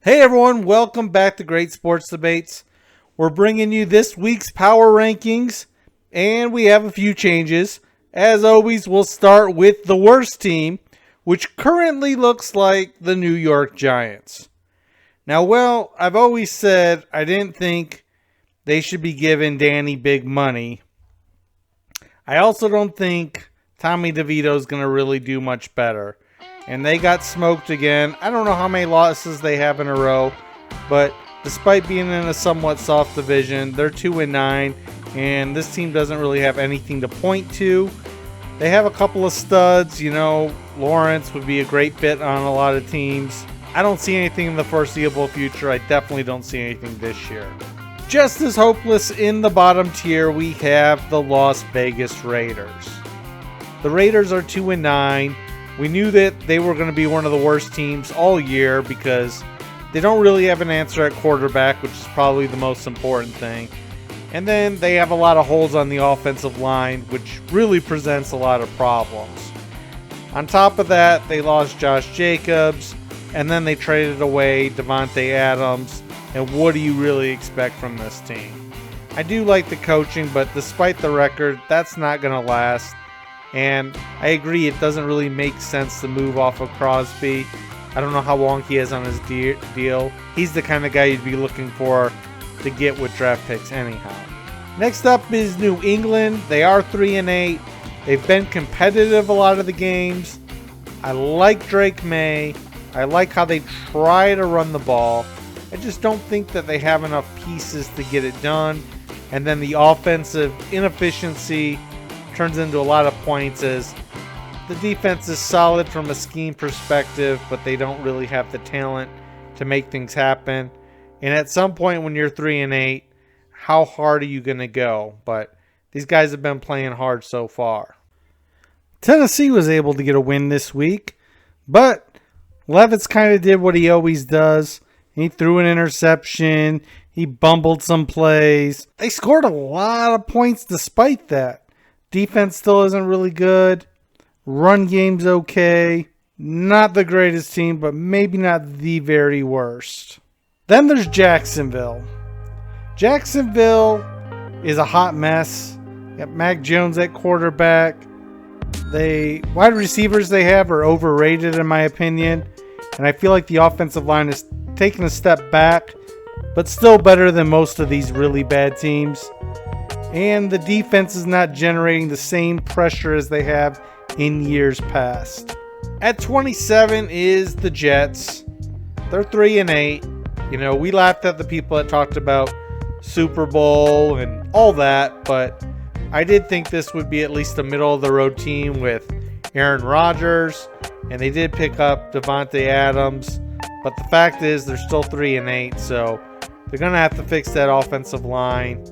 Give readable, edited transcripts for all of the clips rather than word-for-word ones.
Hey everyone, welcome back to Great Sports Debates. We're bringing you this week's power rankings, and we have a few changes. As always, we'll start with the worst team, which currently looks like the New York Giants. Now, I've always said I didn't think they should be giving Danny big money. I also don't think Tommy DeVito is going to really do much better. And they got smoked again. I don't know how many losses they have in a row, but despite being in a somewhat soft division, they're 2-9, and this team doesn't really have anything to point to. They have a couple of studs. Lawrence would be a great fit on a lot of teams. I don't see anything in the foreseeable future. I definitely don't see anything this year. Just as hopeless in the bottom tier, we have the Las Vegas Raiders. The Raiders are 2-9. We knew that they were going to be one of the worst teams all year because they don't really have an answer at quarterback, which is probably the most important thing. And then they have a lot of holes on the offensive line, which really presents a lot of problems. On top of that, they lost Josh Jacobs, and then they traded away Davante Adams. And what do you really expect from this team? I do like the coaching, but despite the record, that's not going to last. And I agree, it doesn't really make sense to move off of Crosby. I don't know how long he has on his deal. He's the kind of guy you'd be looking for to get with draft picks anyhow. Next up is New England. They are 3-8. They've been competitive a lot of the games. I like Drake May. I like how they try to run the ball. I just don't think that they have enough pieces to get it done. And then the offensive inefficiency turns into a lot of points as the defense is solid from a scheme perspective, but they don't really have the talent to make things happen. And at some point when you're 3-8, how hard are you going to go? But these guys have been playing hard so far. Tennessee was able to get a win this week, but Levis kind of did what he always does. He threw an interception. He bumbled some plays. They scored a lot of points despite that. Defense still isn't really good. Run game's okay. Not the greatest team, but maybe not the very worst. Then there's Jacksonville. Jacksonville is a hot mess. You got Mac Jones at quarterback. The wide receivers they have are overrated in my opinion. And I feel like the offensive line is taking a step back, but still better than most of these really bad teams. And the defense is not generating the same pressure as they have in years past. At 27 is the Jets. They're 3-8. We laughed at the people that talked about Super Bowl and all that, but I did think this would be at least a middle-of-the-road team with Aaron Rodgers, and they did pick up Davante Adams, but the fact is they're still 3-8, so they're going to have to fix that offensive line.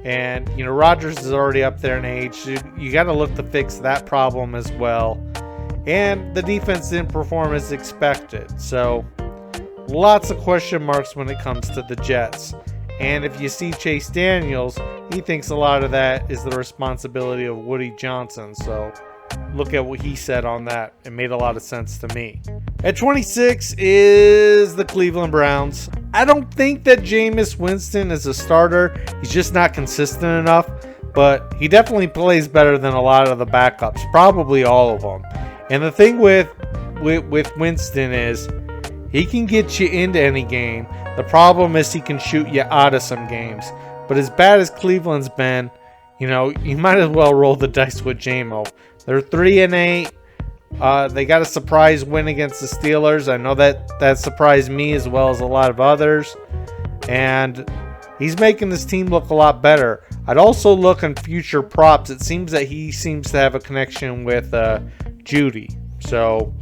And, Rodgers is already up there in age. You got to look to fix that problem as well. And the defense didn't perform as expected. So, lots of question marks when it comes to the Jets. And if you see Chase Daniels, he thinks a lot of that is the responsibility of Woody Johnson. So, look at what he said on that. It made a lot of sense to me. At 26 is the Cleveland Browns. I don't think that Jameis Winston is a starter. He's just not consistent enough, but he definitely plays better than a lot of the backups, probably all of them. And the thing with Winston is he can get you into any game. The problem is he can shoot you out of some games. But as bad as Cleveland's been, you might as well roll the dice with J-Mo. They're 3-8. They got a surprise win against the Steelers. I know that surprised me as well as a lot of others. And he's making this team look a lot better. I'd also look on future props. It seems that he seems to have a connection with Judy. So,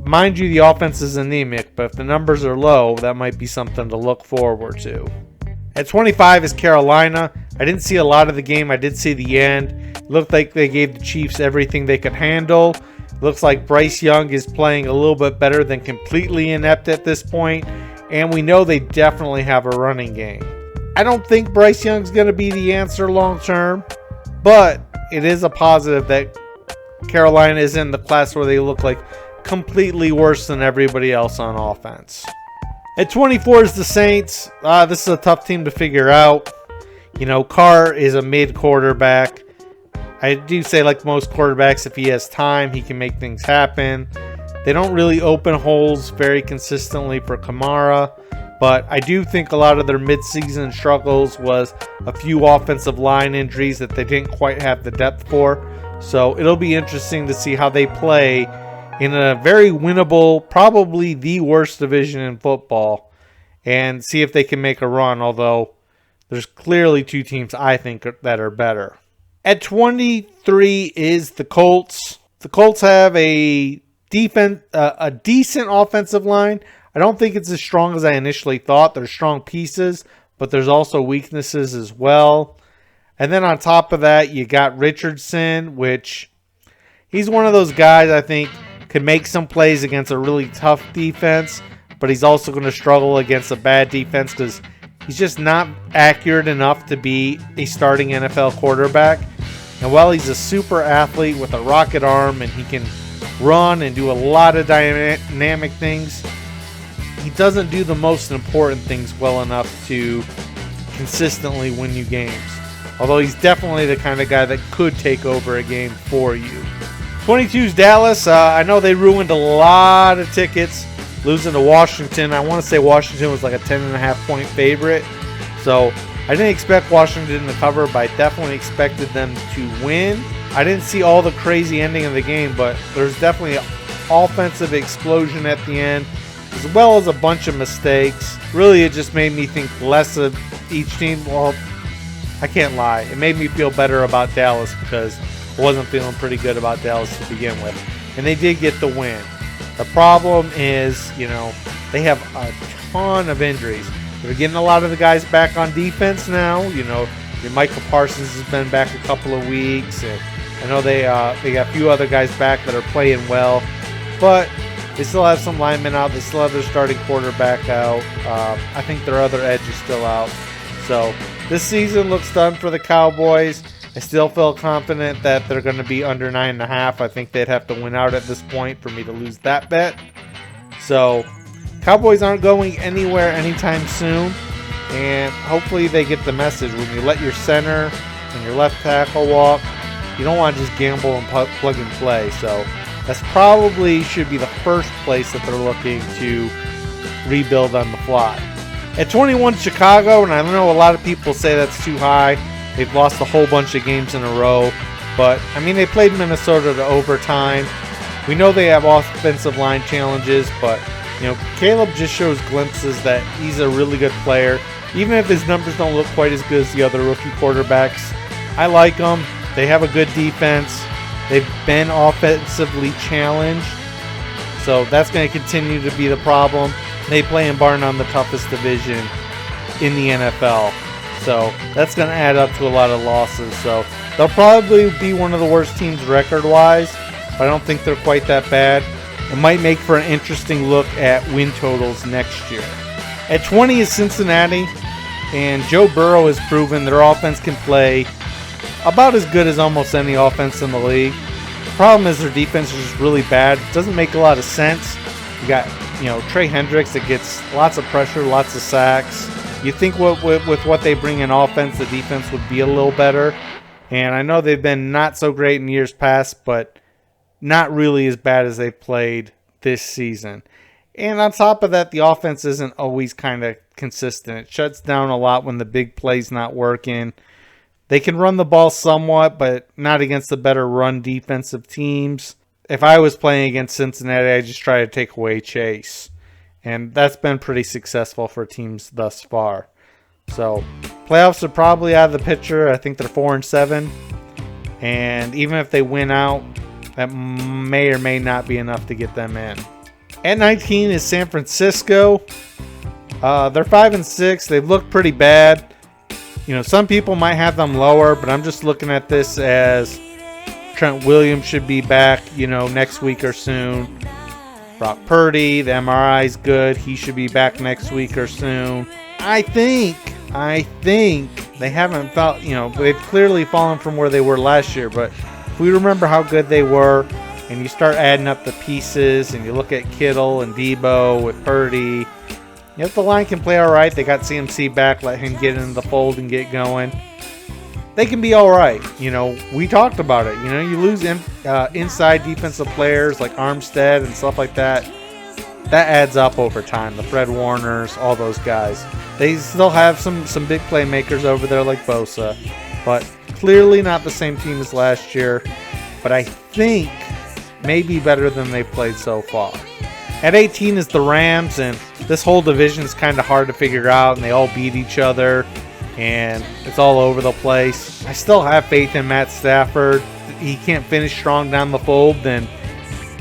mind you, the offense is anemic, but if the numbers are low, that might be something to look forward to. At 25 is Carolina. I didn't see a lot of the game. I did see the end. It looked like they gave the Chiefs everything they could handle. Looks like Bryce Young is playing a little bit better than completely inept at this point. And we know they definitely have a running game. I don't think Bryce Young's going to be the answer long term. But it is a positive that Carolina is in the class where they look like completely worse than everybody else on offense. At 24 is the Saints. This is a tough team to figure out. Carr is a mid quarterback. I do say, like most quarterbacks, if he has time, he can make things happen. They don't really open holes very consistently for Kamara, but I do think a lot of their midseason struggles was a few offensive line injuries that they didn't quite have the depth for. So it'll be interesting to see how they play in a very winnable, probably the worst division in football, and see if they can make a run, although there's clearly two teams I think that are better. At 23 is the Colts. The Colts have a decent offensive line. I don't think it's as strong as I initially thought. There's strong pieces, but there's also weaknesses as well. And then on top of that, you got Richardson, which he's one of those guys I think could make some plays against a really tough defense, but he's also going to struggle against a bad defense because he's just not accurate enough to be a starting NFL quarterback. And while he's a super athlete with a rocket arm and he can run and do a lot of dynamic things, he doesn't do the most important things well enough to consistently win you games. Although he's definitely the kind of guy that could take over a game for you. 22 is Dallas. I know they ruined a lot of tickets losing to Washington. I want to say Washington was like a 10.5 point favorite. So I didn't expect Washington to cover, but I definitely expected them to win. I didn't see all the crazy ending of the game, but there's definitely an offensive explosion at the end, as well as a bunch of mistakes. Really, it just made me think less of each team. Well, I can't lie. It made me feel better about Dallas because I wasn't feeling pretty good about Dallas to begin with. And they did get the win. The problem is, they have a ton of injuries. They're getting a lot of the guys back on defense now. Your Michael Parsons has been back a couple of weeks. And I know they got a few other guys back that are playing well. But they still have some linemen out. They still have their starting quarterback out. I think their other edge is still out. So this season looks done for the Cowboys. I still feel confident that they're going to be under 9.5. I think they'd have to win out at this point for me to lose that bet. So Cowboys aren't going anywhere anytime soon. And hopefully they get the message. When you let your center and your left tackle walk, you don't want to just gamble and plug and play. So that's probably should be the first place that they're looking to rebuild on the fly. At 21, Chicago, and I know a lot of people say that's too high. They've lost a whole bunch of games in a row. But, they played Minnesota to overtime. We know they have offensive line challenges, but, Caleb just shows glimpses that he's a really good player. Even if his numbers don't look quite as good as the other rookie quarterbacks, I like them. They have a good defense. They've been offensively challenged. So that's going to continue to be the problem. They play in bar none the toughest division in the NFL. So that's going to add up to a lot of losses. So they'll probably be one of the worst teams record-wise. But I don't think they're quite that bad. It might make for an interesting look at win totals next year. At 20 is Cincinnati. And Joe Burrow has proven their offense can play about as good as almost any offense in the league. The problem is their defense is just really bad. It doesn't make a lot of sense. You got, Trey Hendricks that gets lots of pressure, lots of sacks. You think with what they bring in offense, the defense would be a little better. And I know they've been not so great in years past, but not really as bad as they've played this season. And on top of that, the offense isn't always kind of consistent. It shuts down a lot when the big play's not working. They can run the ball somewhat, but not against the better run defensive teams. If I was playing against Cincinnati, I'd just try to take away Chase. And that's been pretty successful for teams thus far. So, playoffs are probably out of the picture. I think they're 4-7. And even if they win out, that may or may not be enough to get them in. At 19 is San Francisco. They're 5-6. They've looked pretty bad. Some people might have them lower, but I'm just looking at this as Trent Williams should be back, next week or soon. Brock Purdy, the MRI's good. He should be back next week or soon. I think they haven't felt, they've clearly fallen from where they were last year. But if we remember how good they were, and you start adding up the pieces, and you look at Kittle and Debo with Purdy, If the line can play all right, they got CMC back, let him get into the fold and get going. They can be all right. We talked about it. You lose inside defensive players like Armstead and stuff like that. That adds up over time. The Fred Warners, all those guys. They still have some big playmakers over there like Bosa, but clearly not the same team as last year. But I think maybe better than they've played so far. At 18 is the Rams, and this whole division is kind of hard to figure out, and they all beat each other, and it's all over the place. I still have faith in Matt Stafford. He can't finish strong down the fold, then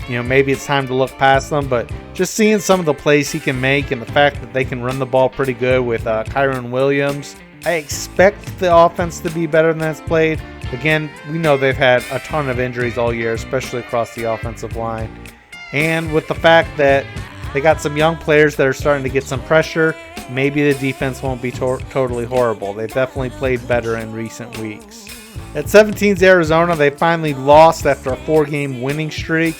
maybe it's time to look past them. But just seeing some of the plays he can make and the fact that they can run the ball pretty good with Kyron Williams, I expect the offense to be better than it's played. Again, we know they've had a ton of injuries all year, especially across the offensive line. And with the fact that they got some young players that are starting to get some pressure, maybe the defense won't be totally horrible. They've definitely played better in recent weeks. At 17's Arizona, they finally lost after a 4-game winning streak.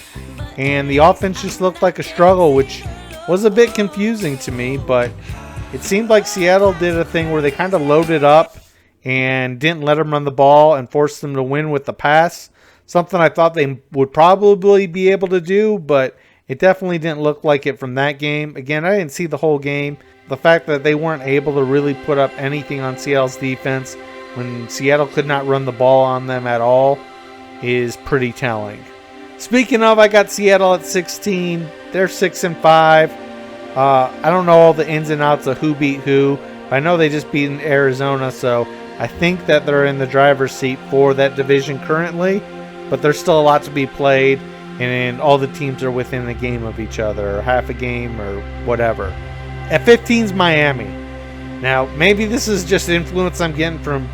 And the offense just looked like a struggle, which was a bit confusing to me. But it seemed like Seattle did a thing where they kind of loaded up and didn't let them run the ball and forced them to win with the pass. Something I thought they would probably be able to do, but it definitely didn't look like it from that game. Again, I didn't see the whole game. The fact that they weren't able to really put up anything on Seattle's defense when Seattle could not run the ball on them at all is pretty telling. Speaking of, I got Seattle at 16. They're 6-5. I don't know all the ins and outs of who beat who. But I know they just beat Arizona, so I think that they're in the driver's seat for that division currently. But there's still a lot to be played, and all the teams are within a game of each other, or half a game, or whatever. At 15 is Miami. Now, maybe this is just influence I'm getting from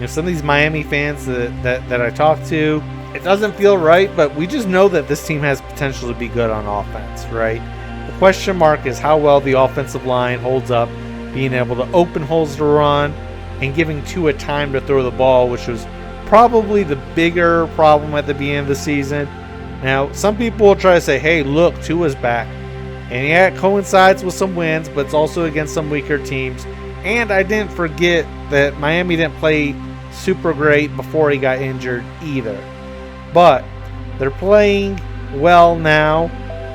some of these Miami fans that I talk to. It doesn't feel right, but we just know that this team has potential to be good on offense, right? The question mark is how well the offensive line holds up, being able to open holes to run, and giving Tua time to throw the ball, which was probably the bigger problem at the beginning of the season. Now, some people will try to say, hey, look, Tua's back. And yeah, it coincides with some wins, but it's also against some weaker teams. And I didn't forget that Miami didn't play super great before he got injured either. But they're playing well now.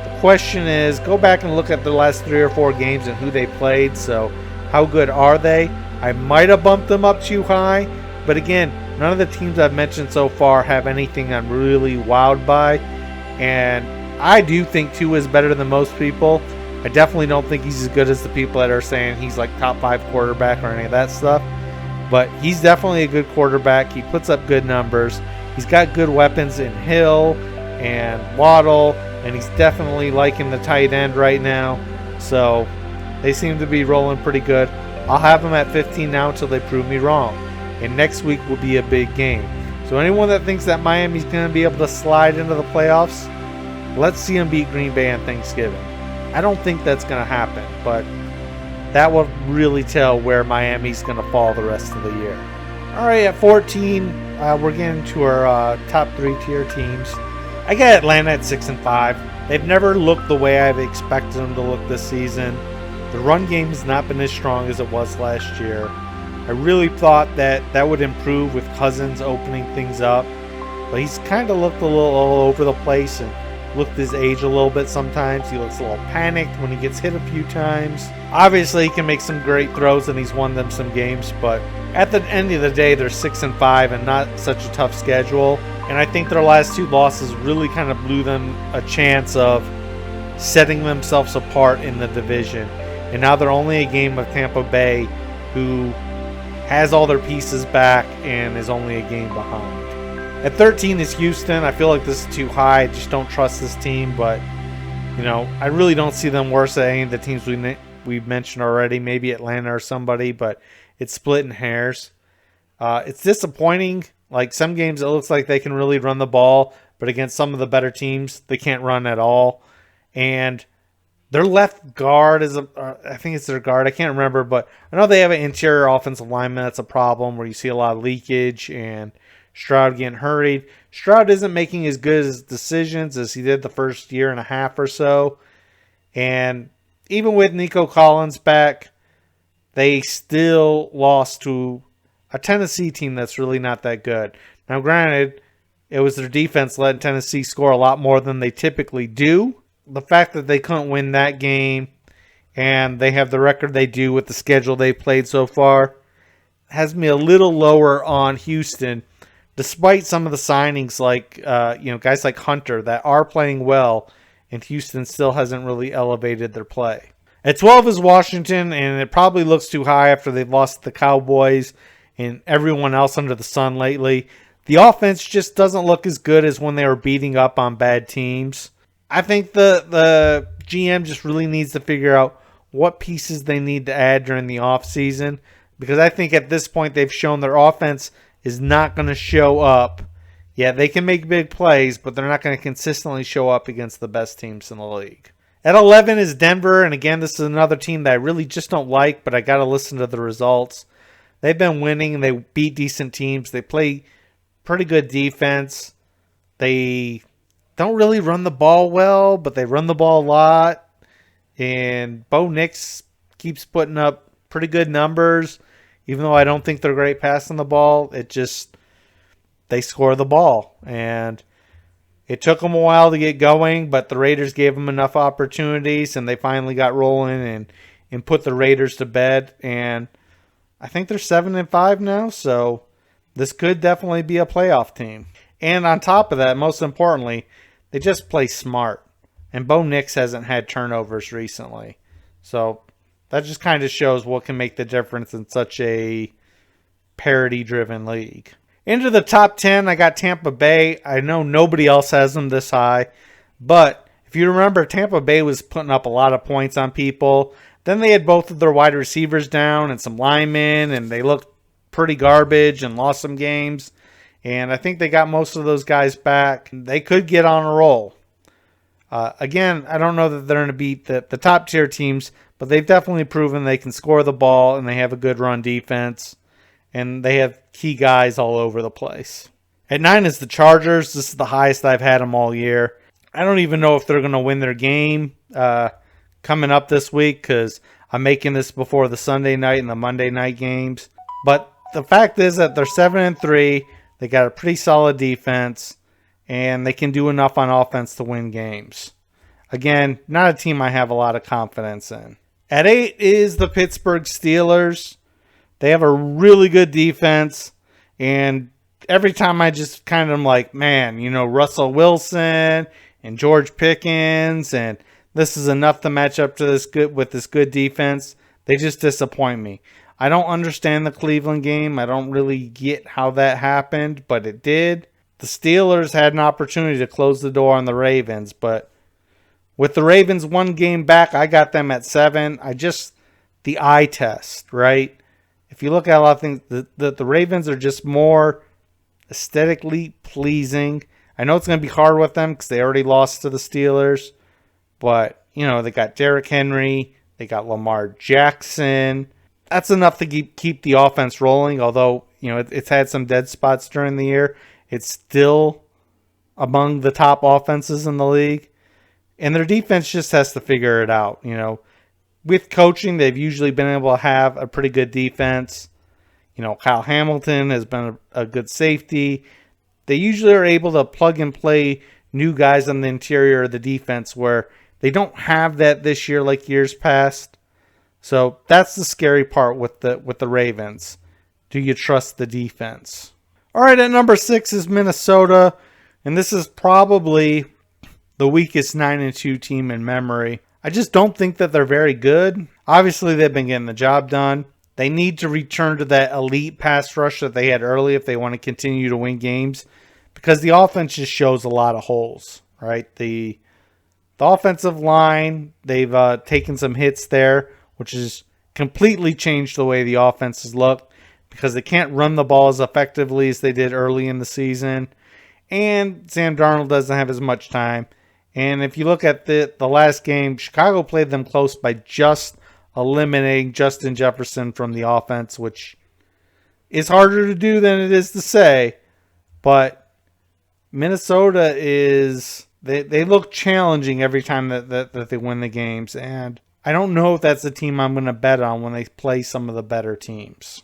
The question is, go back and look at the last 3 or 4 games and who they played. So how good are they? I might have bumped them up too high. But again, none of the teams I've mentioned so far have anything I'm really wowed by. And I do think Tua is better than most people. I definitely don't think he's as good as the people that are saying he's like top 5 quarterback or any of that stuff. But he's definitely a good quarterback. He puts up good numbers. He's got good weapons in Hill and Waddle. And he's definitely liking the tight end right now. So they seem to be rolling pretty good. I'll have them at 15 now until they prove me wrong. And next week will be a big game. So anyone that thinks that Miami's going to be able to slide into the playoffs, let's see them beat Green Bay on Thanksgiving. I don't think that's going to happen, but that will really tell where Miami's going to fall the rest of the year. All right, at 14, we're getting to our top 3-tier teams. I got Atlanta at 6-5. They've never looked the way I've expected them to look this season. The run game has not been as strong as it was last year. I really thought that would improve with Cousins opening things up, but he's kind of looked a little all over the place and looked his age a little bit sometimes. He looks a little panicked when he gets hit a few times. Obviously, he can make some great throws and he's won them some games, but at the end of the day, they're 6-5 and not such a tough schedule. And I think their last 2 losses really kind of blew them a chance of setting themselves apart in the division. And now they're only a game of Tampa Bay, who has all their pieces back and is only a game behind. At 13 is Houston. I feel like this is too high. I just don't trust this team, but I really don't see them worse than any of the teams we've mentioned already. Maybe Atlanta or somebody, but it's splitting hairs. It's disappointing. Like some games, it looks like they can really run the ball, but against some of the better teams, they can't run at all. And their left guard is I think it's their guard. I can't remember, but I know they have an interior offensive lineman that's a problem where you see a lot of leakage and Stroud getting hurried. Stroud isn't making as good as decisions as he did the first year and a half or so. And even with Nico Collins back, they still lost to a Tennessee team that's really not that good. Now, granted, it was their defense letting Tennessee score a lot more than they typically do. The fact that they couldn't win that game and they have the record they do with the schedule they played so far has me a little lower on Houston, despite some of the signings like guys like Hunter that are playing well, and Houston still hasn't really elevated their play. At 12 is Washington, and it probably looks too high after they've lost the Cowboys and everyone else under the sun lately. The offense just doesn't look as good as when they were beating up on bad teams. I think the GM just really needs to figure out what pieces they need to add during the offseason, because I think at this point they've shown their offense is not going to show up. Yeah, they can make big plays, but they're not going to consistently show up against the best teams in the league. At 11 is Denver, and again, this is another team that I really just don't like, but I got to listen to the results. They've been winning. They beat decent teams. They play pretty good defense. They don't really run the ball well, but they run the ball a lot. And Bo Nix keeps putting up pretty good numbers, even though I don't think they're great passing the ball. They score the ball. And it took them a while to get going, but the Raiders gave them enough opportunities, and they finally got rolling and put the Raiders to bed. And I think they're 7-5 now, so this could definitely be a playoff team. And on top of that, most importantly, they just play smart. And Bo Nix hasn't had turnovers recently. So that just kind of shows what can make the difference in such a parity-driven league. Into the top 10, I got Tampa Bay. I know nobody else has them this high. But if you remember, Tampa Bay was putting up a lot of points on people. Then they had both of their wide receivers down and some linemen, and they looked pretty garbage and lost some games. And I think they got most of those guys back. They could get on a roll. Again, I don't know that they're going to beat the top tier teams, but they've definitely proven they can score the ball and they have a good run defense. And they have key guys all over the place. At 9 is the Chargers. This is the highest I've had them all year. I don't even know if they're going to win their game coming up this week, because I'm making this before the Sunday night and the Monday night games. But the fact is that they're 7-3. They got a pretty solid defense, and they can do enough on offense to win games. Again, not a team I have a lot of confidence in. At 8 is the Pittsburgh Steelers. They have a really good defense, and every time I just kind of am like, man, Russell Wilson and George Pickens, and this is enough to match up to this good defense. They just disappoint me. I don't understand the Cleveland game. I don't really get how that happened, but it did. The Steelers had an opportunity to close the door on the Ravens, but with the Ravens one game back, I got them at 7. The eye test, right? If you look at a lot of things, the Ravens are just more aesthetically pleasing. I know it's going to be hard with them because they already lost to the Steelers, but, they got Derrick Henry, they got Lamar Jackson. That's enough to keep the offense rolling, although, it's had some dead spots during the year. It's still among the top offenses in the league. And their defense just has to figure it out. With coaching, they've usually been able to have a pretty good defense. Kyle Hamilton has been a good safety. They usually are able to plug and play new guys on the interior of the defense, where they don't have that this year like years past. So that's the scary part with the Ravens. Do you trust the defense? All right, at number 6 is Minnesota, and this is probably the weakest 9-2 team in memory. I just don't think that they're very good. Obviously, they've been getting the job done. They need to return to that elite pass rush that they had early if they want to continue to win games, because the offense just shows a lot of holes, right? The offensive line, they've taken some hits there, which has completely changed the way the offense has looked, because they can't run the ball as effectively as they did early in the season. And Sam Darnold doesn't have as much time. And if you look at the last game, Chicago played them close by just eliminating Justin Jefferson from the offense, which is harder to do than it is to say. But Minnesota they look challenging every time that they win the games. And I don't know if that's the team I'm going to bet on when they play some of the better teams.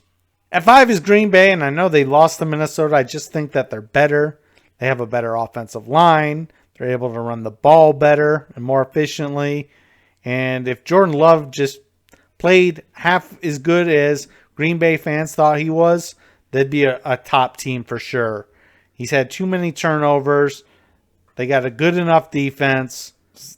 At 5 is Green Bay, and I know they lost to Minnesota. I just think that they're better. They have a better offensive line. They're able to run the ball better and more efficiently. And if Jordan Love just played half as good as Green Bay fans thought he was, they'd be a top team for sure. He's had too many turnovers. They got a good enough defense.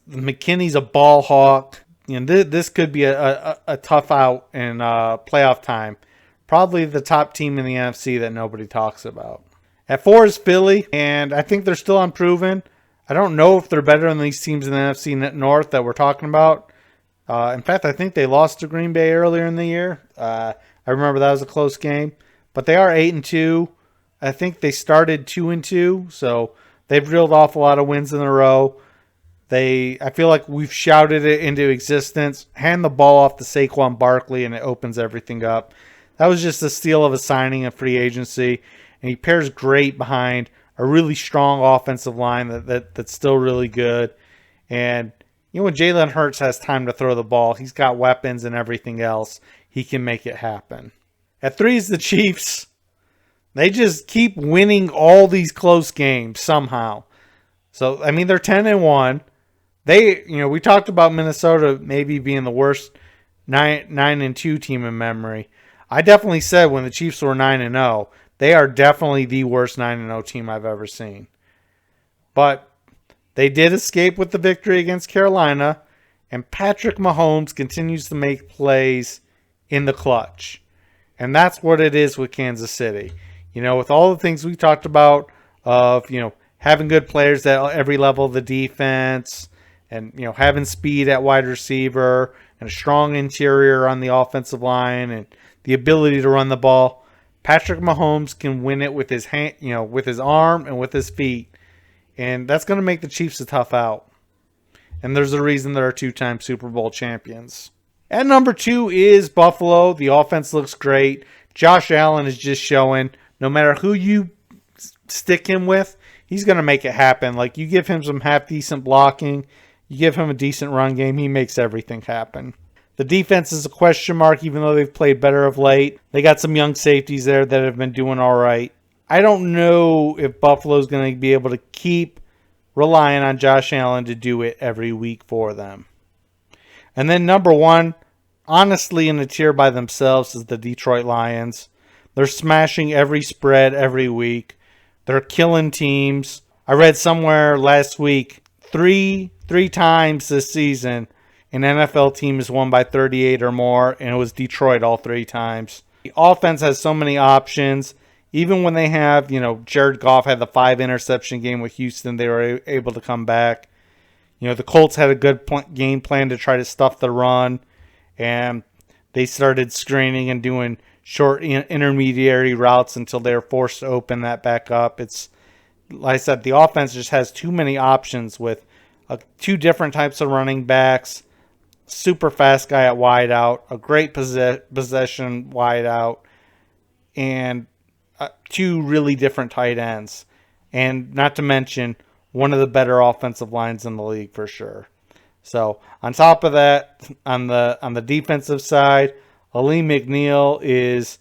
McKinney's a ball hawk. This could be a tough out in playoff time. Probably the top team in the NFC that nobody talks about. At 4 is Philly, and I think they're still unproven. I don't know if they're better than these teams in the NFC North that we're talking about. In fact, I think they lost to Green Bay earlier in the year. I remember that was a close game. But they are 8-2. I think they started 2-2, so they've reeled off a lot of wins in a row. I feel like we've shouted it into existence. Hand the ball off to Saquon Barkley, and it opens everything up. That was just a steal of a signing and free agency, and he pairs great behind a really strong offensive line that's still really good. And when Jalen Hurts has time to throw the ball, he's got weapons and everything else. He can make it happen. At 3 is the Chiefs. They just keep winning all these close games somehow. So, I mean, they're 10-1. We talked about Minnesota maybe being the worst 9-2 team in memory. I definitely said when the Chiefs were 9-0, they are definitely the worst 9-0 team I've ever seen. But they did escape with the victory against Carolina, and Patrick Mahomes continues to make plays in the clutch. And that's what it is with Kansas City. With all the things we talked about of, having good players at every level of the defense and, having speed at wide receiver and a strong interior on the offensive line and the ability to run the ball, Patrick Mahomes can win it with his hand, with his arm and with his feet. And that's going to make the Chiefs a tough out. And there's a reason they're 2-time Super Bowl champions. At number 2 is Buffalo. The offense looks great. Josh Allen is just showing no matter who you stick him with, he's going to make it happen. Like, you give him some half-decent blocking, you give him a decent run game, he makes everything happen. The defense is a question mark, even though they've played better of late. They got some young safeties there that have been doing all right. I don't know if Buffalo's going to be able to keep relying on Josh Allen to do it every week for them. And then number 1, honestly in a tier by themselves, is the Detroit Lions. They're smashing every spread every week. They're killing teams. I read somewhere last week, three times this season, an NFL team has won by 38 or more, and it was Detroit all 3 times. The offense has so many options. Even when they have, Jared Goff had the 5 interception game with Houston, they were able to come back. The Colts had a good game plan to try to stuff the run, and they started screening and doing short intermediary routes until they were forced to open that back up. It's, like I said, the offense just has too many options with 2 different types of running backs, super fast guy at wide out, a great possession wide out, and 2 really different tight ends. And not to mention one of the better offensive lines in the league for sure. So on top of that, on the defensive side, Aleem McNeil is,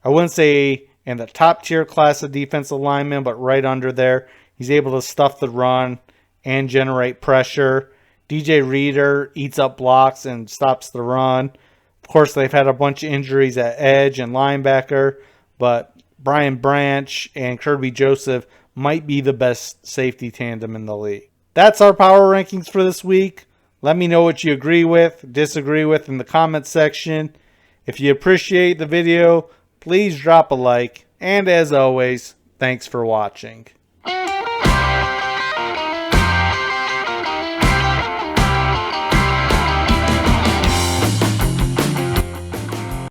I wouldn't say in the top tier class of defensive linemen, but right under there. He's able to stuff the run and generate pressure. DJ Reader eats up blocks and stops the run. Of course, they've had a bunch of injuries at edge and linebacker, but Brian Branch and Kirby Joseph might be the best safety tandem in the league. That's our power rankings for this week. Let me know what you agree with, disagree with in the comments section. If you appreciate the video, please drop a like. And as always, thanks for watching.